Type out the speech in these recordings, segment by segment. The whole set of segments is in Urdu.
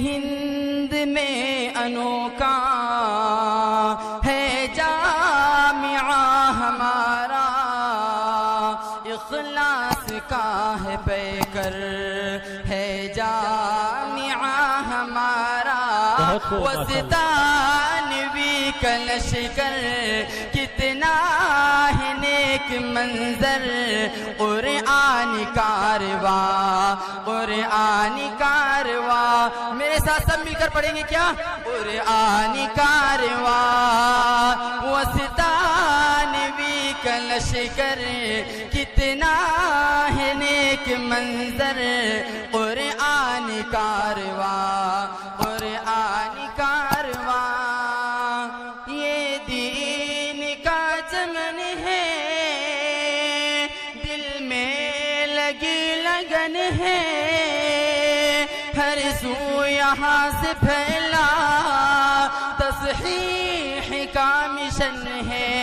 ہند میں انوکھا ہے جامعہ ہمارا، اخلاص کا ہے پیکر ہے جامعہ ہمارا، وسطانوی کا لشکر کتنا ہے نیک منظر، قرآن کارواں قرآن کارواں، میرے ساتھ سب مل کر پڑھیں گے کیا؟ قرآن کارواں وسطانوی کا لشکر کتنا ہے نیک منظر، قرآن کارواں قرآن کارواں، یہ دین کا چمن ہے، دل میں لگی لگن ہے، ہر سو یہاں سے پھیلا تصحیح کا مشن ہے،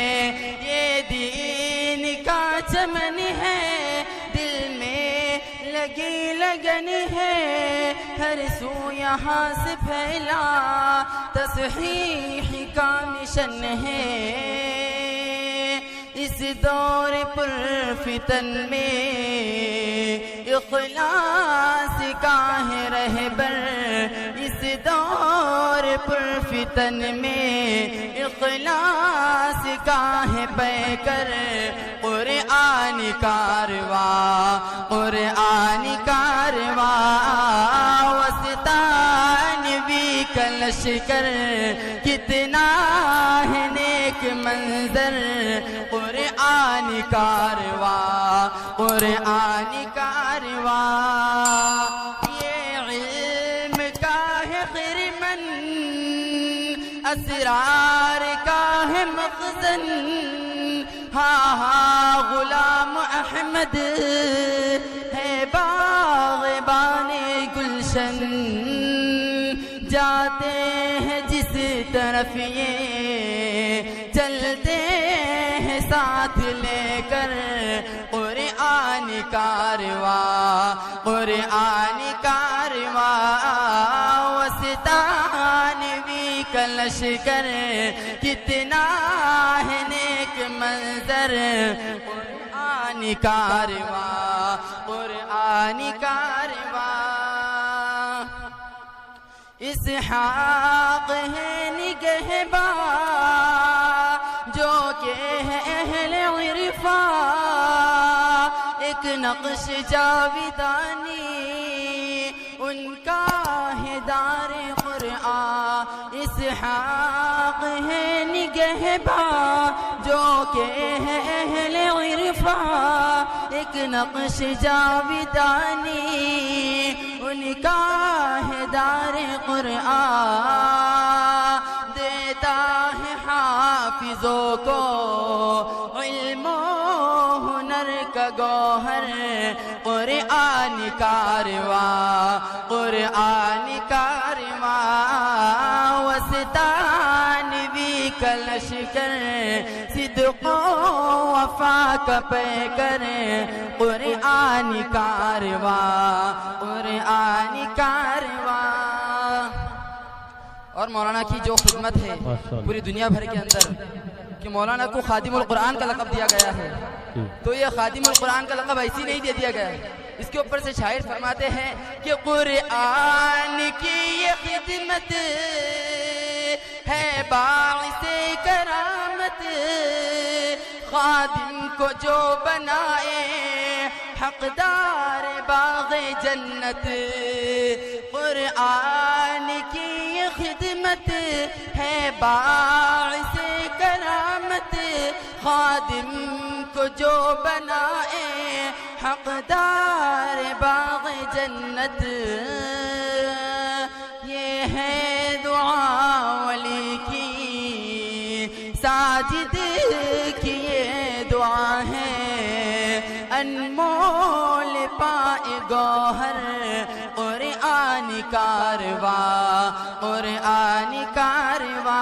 یہ دین کا چمن ہے، دل میں لگی لگن ہے، ہر سو یہاں سے پھیلا تصحیح کا مشن ہے، اس دور پر فتن میں اخلاص کا ہے رہبر، اس دور پر فتن میں اخلاص کا ہے پیکر، قرآن کارواں قرآن کارواں، وسطانوی کا لشکر کتنا ہے نیک منظر، قرآن کارواں قرآن کارواں، یہ علم کا ہے خرمن، اسرار کا ہے مخزن، ہاں ہاں غلام احمد ہے باغبان گلشن، جاتے ہیں جس طرف یہ چلتے ہیں ساتھ لے کر، قرآن کارواں قرآن کارواں، وسطانوی کا لشکر کتنا ہے نیک منظر، قرآن کارواں قرآن کارواں، اسحاق ہے نگہباں جو کہ ہے اہل عرفاں، ایک نقش جاویدانی ان کا ہے دار قرآن، اسحاق ہے نگہباں جو کہ ہے اہل عرفاں، ایک نقش جاویدانی ان کا ہے دار قرآن، دیتا ہے حافظوں کو علم و ہنر کا گوہر، قرآن کارواں قرآن کارواں، وسطانوی کا لشکر صدق و وفا کا پیکر، قرآن کارواں قرآن کارواں، اور مولانا کی جو خدمت ہے پوری دنیا بھر کے اندر کہ مولانا کو خادم القرآن کا لقب دیا گیا ہے، تو یہ خادم القرآن کا لقب ایسی نہیں دے دیا گیا ہے، اس کے اوپر سے شاعر فرماتے ہیں کہ قرآن کی یہ خدمت ہے باعث کرامت، خادم کو جو بنائے حقدار باغ جنت، قرآن کی یہ خدمت ہے باعث کرامت، خادم کو جو بنائے حقدار باغ جنت، یہ ہے دعا ولی کی ساجد کی یہ دعا ہے، انمول پائے گوہر، قرآن کارواں قرآن کارواں،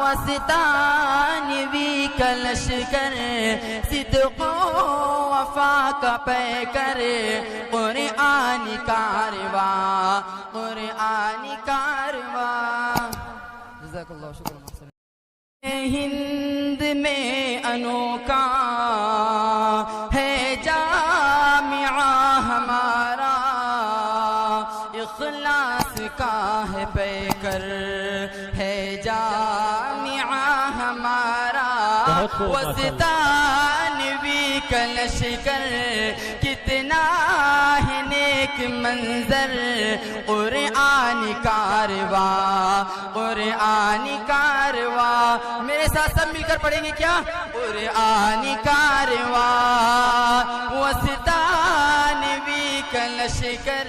وسطانوی کا لشکر صدق و وفا کا پیکر قرآنی کارواں قرآنی کارواں جزاک اللہ شکر محسن ہند میں انوکھا ہے جامعہ ہمارا اخلاص کا ہے پیکر ہے جامعہ ہمارا وسطانوی کا لشکر کتنا ہے نیک منظر قرآنی کارواں قرآنی کارواں میرے ساتھ سب مل کر پڑھیں گے کیا قرآنی کارواں وسطانوی کا لشکر